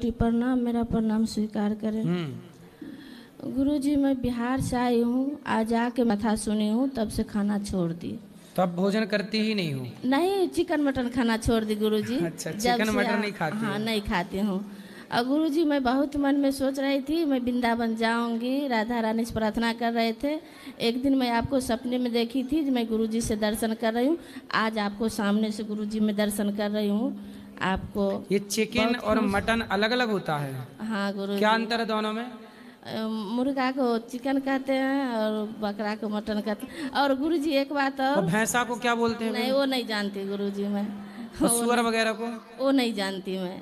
प्रणाम, मेरा प्रणाम स्वीकार करें। गुरुजी, मैं बिहार से आई हूँ, आज आके कथा सुनी हूँ, तब से खाना छोड़ दी। तब भोजन करती ही नहीं हूँ? नहीं, चिकन मटन खाना छोड़ दी गुरुजी। अच्छा, चिकन मटन नहीं खाती? हाँ, नहीं खाती हूँ। और गुरुजी, मैं बहुत मन में सोच रही थी मैं वृंदावन जाऊंगी, राधा रानी से प्रार्थना कर रहे थे। एक दिन मैं आपको सपने में देखी थी, मैं गुरुजी से दर्शन कर रही हूँ। आज आपको सामने से गुरुजी में दर्शन कर रही हूँ। आपको ये चिकन और मटन अलग अलग होता है? हाँ गुरुजी। क्या अंतर है दोनों में? मुर्गा को चिकन कहते हैं और बकरा को मटन कहते हैं। और गुरुजी एक बात और भैंसा को क्या बोलते हैं? नहीं, वो नहीं जानती गुरुजी मैं। सुअर वगैरह को? वो नहीं जानती मैं।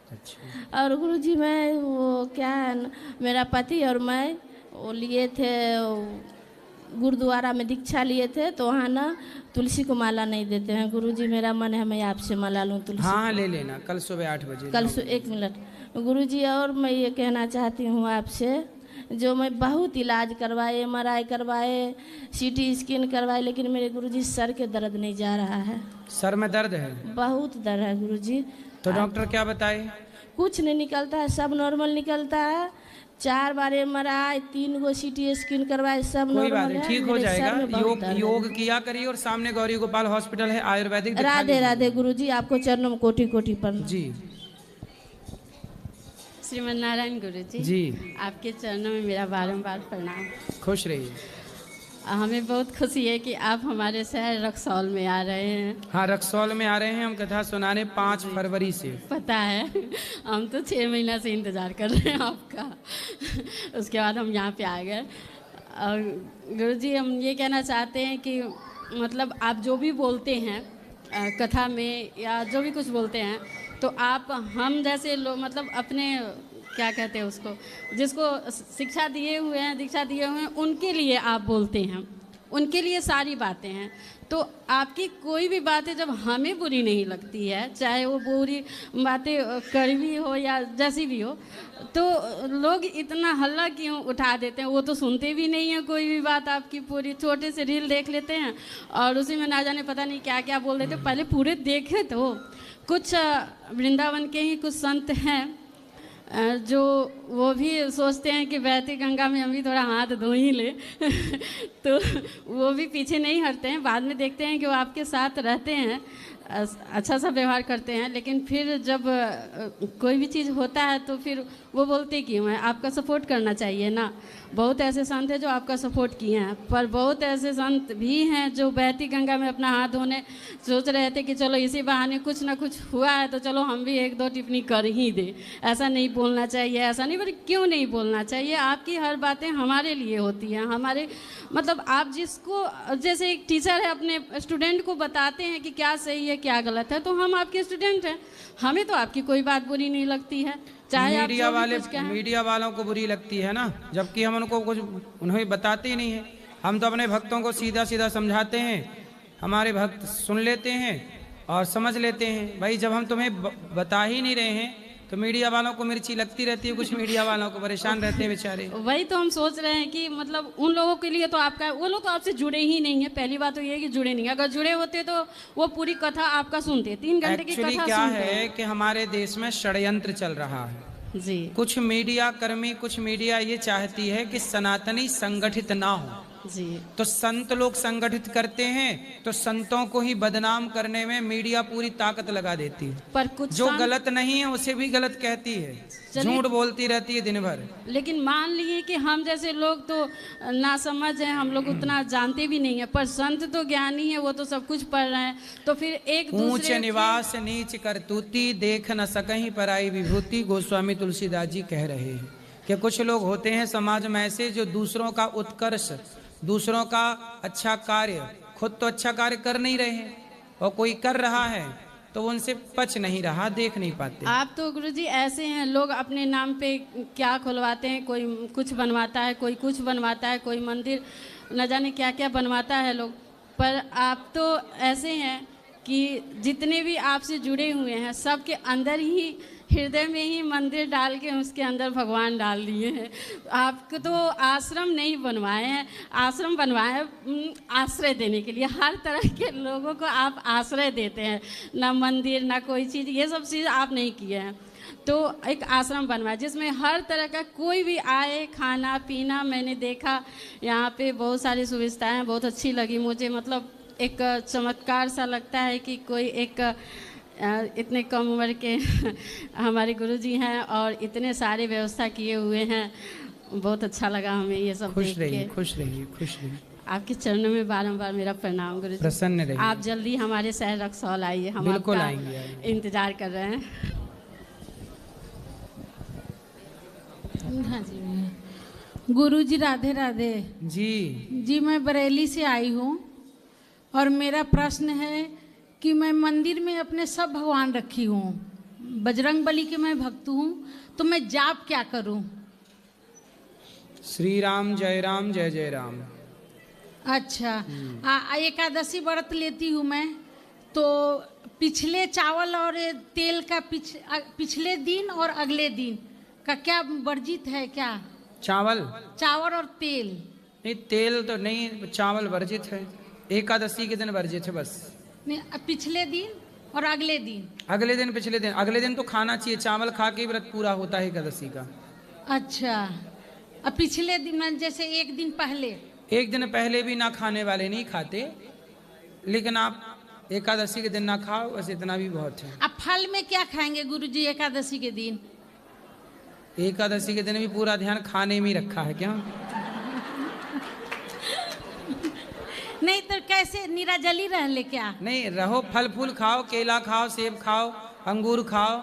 अच्छा। और गुरुजी, मैं वो क्या है, मेरा पति और मैं वो लिए थे, गुरुद्वारा में दीक्षा लिए थे, तो वहाँ ना तुलसी को माला नहीं देते हैं। गुरुजी, मेरा मन है मैं आपसे माला लूँ तुलसी। हाँ, ले लेना, कल सुबह 8 बजे। कल एक मिनट गुरुजी, और मैं ये कहना चाहती हूँ आपसे, जो मैं बहुत इलाज करवाए, MRI करवाए, CT स्कैन करवाए, लेकिन मेरे गुरुजी सर के दर्द नहीं जा रहा है। सर में दर्द है? बहुत दर्द है गुरुजी। तो डॉक्टर क्या बताए? कुछ नहीं निकलता है, सब नॉर्मल निकलता है। 4 बार MRI, 3 गो CT स्कैन करवाए, सब कोई बात नॉर्मल नहीं, है। ठीक हो जाएगा। योग है। किया करिए, और सामने गौरी गोपाल हॉस्पिटल है आयुर्वेदिक। राधे राधे गुरुजी, आपको चरणों में कोटि कोटि प्रणाम। जी। श्रीमन नारायण गुरुजी जी, आपके चरणों में मेरा बारंबार प्रणाम। खुश रहिए। हमें बहुत खुशी है कि आप हमारे शहर रक्सौल में आ रहे हैं। हाँ, रक्सौल में आ रहे हैं हम कथा सुनाने 5 फरवरी से। पता है, हम तो 6 महीना से इंतज़ार कर रहे हैं आपका। उसके बाद हम यहाँ पे आ गए। और गुरुजी, हम ये कहना चाहते हैं कि मतलब आप जो भी बोलते हैं कथा में या जो भी कुछ बोलते हैं, तो आप हम जैसे लोग मतलब अपने क्या कहते हैं उसको, जिसको शिक्षा दिए हुए हैं, दीक्षा दिए हुए हैं, उनके लिए आप बोलते हैं, उनके लिए सारी बातें हैं। तो आपकी कोई भी बातें जब हमें बुरी नहीं लगती है, चाहे वो बुरी बातें कड़वी हो या जैसी भी हो, तो लोग इतना हल्ला क्यों उठा देते हैं? वो तो सुनते भी नहीं हैं कोई भी बात आपकी। पूरी छोटे से रील देख लेते हैं और उसी में ना जाने पता नहीं क्या क्या बोल देते। पहले पूरे देखे तो कुछ वृंदावन के ही कुछ संत हैं जो वो भी सोचते हैं कि बहती गंगा में हम भी थोड़ा हाथ धो ही ले। तो वो भी पीछे नहीं हटते हैं। बाद में देखते हैं कि वो आपके साथ रहते हैं, अच्छा सा व्यवहार करते हैं, लेकिन फिर जब कोई भी चीज़ होता है तो फिर वो बोलते क्यों हैं? आपका सपोर्ट करना चाहिए ना। बहुत ऐसे संत हैं जो आपका सपोर्ट किए हैं, पर बहुत ऐसे संत भी हैं जो बहती गंगा में अपना हाथ धोने सोच रहे थे कि चलो इसी बहाने कुछ ना कुछ हुआ है तो चलो हम भी 1-2 टिप्पणी कर ही दें। ऐसा नहीं बोलना चाहिए, ऐसा नहीं, पर क्यों नहीं बोलना चाहिए? आपकी हर बातें हमारे लिए होती हैं, हमारे मतलब आप जिसको, जैसे एक टीचर है अपने स्टूडेंट को बताते हैं कि क्या सही है क्या गलत है, तो हम आपके स्टूडेंट हैं, हमें तो आपकी कोई बात बुरी नहीं लगती है। चाहे मीडिया वालों को बुरी लगती है ना, जबकि हम उनको कुछ उन्हें बताते ही नहीं है। हम तो अपने भक्तों को सीधा सीधा समझाते हैं, हमारे भक्त सुन लेते हैं और समझ लेते हैं। भाई, जब हम तुम्हें बता ही नहीं रहे हैं तो मीडिया वालों को मिर्ची लगती रहती है। कुछ मीडिया वालों को परेशान रहते हैं बेचारे। वही तो हम सोच रहे हैं कि मतलब उन लोगों के लिए तो आपका, वो लोग तो आपसे जुड़े ही नहीं है। पहली बात तो ये है कि जुड़े नहीं, अगर जुड़े होते तो वो पूरी कथा आपका सुनते। 3 घंटे की कथा क्या सुनते है कि हमारे देश में षड्यंत्र चल रहा है जी। कुछ मीडिया कर्मी, कुछ मीडिया ये चाहती है कि सनातनी संगठित ना हो जी। तो संत लोग संगठित करते हैं, तो संतों को ही बदनाम करने में मीडिया पूरी ताकत लगा देती है। पर कुछ जो गलत नहीं है उसे भी गलत कहती है, झूठ बोलती रहती है दिन भर। लेकिन मान लिए कि हम जैसे लोग तो नासमझ हैं, हम लोग उतना जानते भी नहीं है, पर संत तो ज्ञानी है, वो तो सब कुछ पढ़ रहे हैं। तो फिर एक ऊंच निवास नीच करतूती, देख न सकहीं पराई विभूति। गोस्वामी तुलसीदास जी कह रहे हैं कि कुछ लोग होते हैं समाज में ऐसे जो दूसरों का उत्कर्ष, दूसरों का अच्छा कार्य, खुद तो अच्छा कार्य कर नहीं रहे हैं और कोई कर रहा है तो वो उनसे पच नहीं रहा, देख नहीं पाते। आप तो गुरुजी ऐसे हैं, लोग अपने नाम पे क्या खुलवाते हैं, कोई कुछ बनवाता है, कोई कुछ बनवाता है, कोई मंदिर न जाने क्या क्या बनवाता है लोग। पर आप तो ऐसे हैं कि जितने भी आपसे जुड़े हुए हैं सबके अंदर ही, हृदय में ही मंदिर डाल के उसके अंदर भगवान डाल दिए हैं। आपको तो आश्रम नहीं बनवाए हैं, आश्रम बनवाए हैं आश्रय देने के लिए। हर तरह के लोगों को आप आश्रय देते हैं, ना मंदिर ना कोई चीज़, ये सब चीज़ आप नहीं किए हैं। तो एक आश्रम बनवाया जिसमें हर तरह का कोई भी आए, खाना पीना। मैंने देखा यहाँ पे बहुत सारी सुविधाएं, बहुत अच्छी लगी मुझे। मतलब एक चमत्कार सा लगता है कि कोई एक इतने कम उम्र के हमारे गुरुजी हैं और इतने सारे व्यवस्था किए हुए हैं। बहुत अच्छा लगा हमें ये सब देख के। खुश रहिए, खुश रहिए। आपके चरणों में बारंबार मेरा प्रणाम गुरुजी। प्रसन्न रहिए। आप जल्दी हमारे शहर रक्सौल आइए, हम बिल्कुल आपका आएंगे। इंतजार कर रहे हैं। हाँ जी गुरुजी, राधे राधे जी। मैं बरेली से आई हूँ और मेरा प्रश्न है कि मैं मंदिर में अपने सब भगवान रखी हूँ, बजरंग बली के मैं भक्त हूँ, तो मैं जाप क्या करूँ? श्री राम जय राम जय जय राम। अच्छा, एकादशी व्रत लेती हूँ मैं, तो पिछले चावल और तेल का पिछले दिन और अगले दिन का क्या वर्जित है क्या? चावल और तेल? नहीं, तेल तो नहीं, चावल वर्जित है। एकादशी के दिन वर्जित है बस। नहीं, पिछले दिन और अगले दिन? अगले दिन, पिछले दिन, अगले दिन तो खाना चाहिए। चावल खा के ही व्रत पूरा होता है एकादशी का। अच्छा, अब पिछले दिन जैसे एक दिन पहले? एक दिन पहले भी ना खाने वाले नहीं खाते, लेकिन आप एकादशी के दिन ना खाओ, बस इतना भी बहुत है। अब फल में क्या खाएंगे गुरुजी एकादशी के दिन? एकादशी के दिन भी पूरा ध्यान खाने में ही रखा है क्या? नहीं तो कैसे निराजली रह ले क्या? नहीं, रहो, फल फूल खाओ, केला खाओ, सेब खाओ, अंगूर खाओ,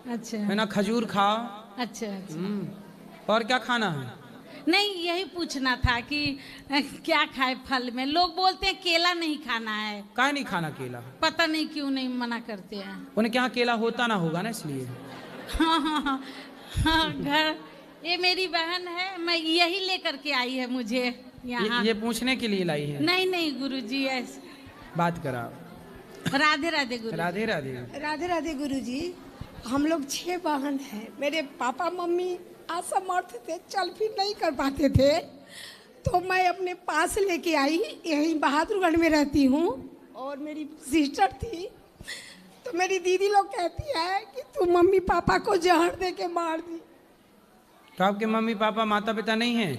अच्छा है ना, खजूर खाओ। अच्छा। और क्या खाना है? नहीं, यही पूछना था कि क्या खाए फल में। लोग बोलते हैं केला नहीं खाना है। काहे नहीं खाना केला? पता नहीं क्यों नहीं मना करते हैं। उनके यहाँ केला होता ना होगा ना, इसलिए। हाँ, घर ये मेरी बहन है, मैं यही लेकर के आई है मुझे यहाँ। ये पूछने के लिए लाई है? नहीं गुरुजी, ऐसे बात करा। राधे राधे गुरु। राधे राधे। राधे राधे गुरुजी। हम लोग 6 बहन हैं। मेरे पापा मम्मी असमर्थ थे, चल फिर नहीं कर पाते थे, तो मैं अपने पास लेके आई। यहीं बहादुरगढ़ में रहती हूँ और मेरी सिस्टर थी, तो मेरी दीदी लोग कहती है कि तू मम्मी पापा को जहर दे के मार दी। तो आपके मम्मी पापा माता पिता नहीं हैं?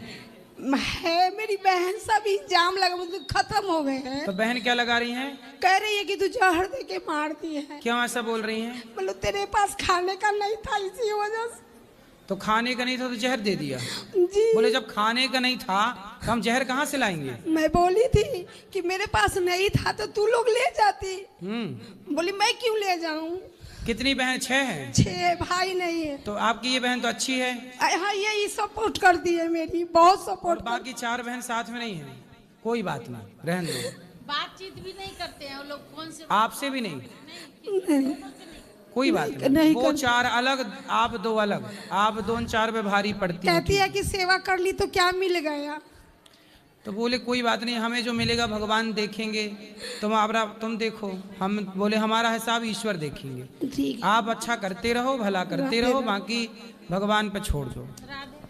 है, मेरी बहन सब इल्जाम लगा, मतलब खत्म हो गए हैं। तो बहन क्या लगा रही हैं? कह रही है कि तू जहर दे के मार दी है। क्यों ऐसा बोल रही हैं? मतलब तेरे पास खाने का नहीं था, इसी वजह से। तो खाने का नहीं था तो जहर दे दिया? जी। बोले जब खाने का नहीं था तो हम जहर कहाँ से लाएंगे? मैं बोली थी कि मेरे पास नहीं था तो तू लोग ले जाती। बोली मैं क्यों ले जाऊं? कितनी बहन? 6 हैं। 6 भाई नहीं है। तो आपकी ये बहन तो अच्छी है। हाँ, यही सपोर्ट करती है मेरी, बहुत और सपोर्ट। बाकी 4 बहन साथ में नहीं है? कोई बात नहीं, रहने दो। बातचीत भी नहीं करते हैं वो लोग, फोन से? आपसे भी नहीं? कोई बात नहीं वो 4 अलग, आप 2 अलग। आप 2-4 पे भारी पड़ती कहती है कि सेवा कर ली तो क्या मिल गया। तो बोले कोई बात नहीं, हमें जो मिलेगा भगवान देखेंगे, तुम देखो। हम बोले हमारा हिसाब ईश्वर देखेंगे। ठीक। आप अच्छा करते रहो, भला करते रहो, बाकी भगवान पे छोड़ दो। राधे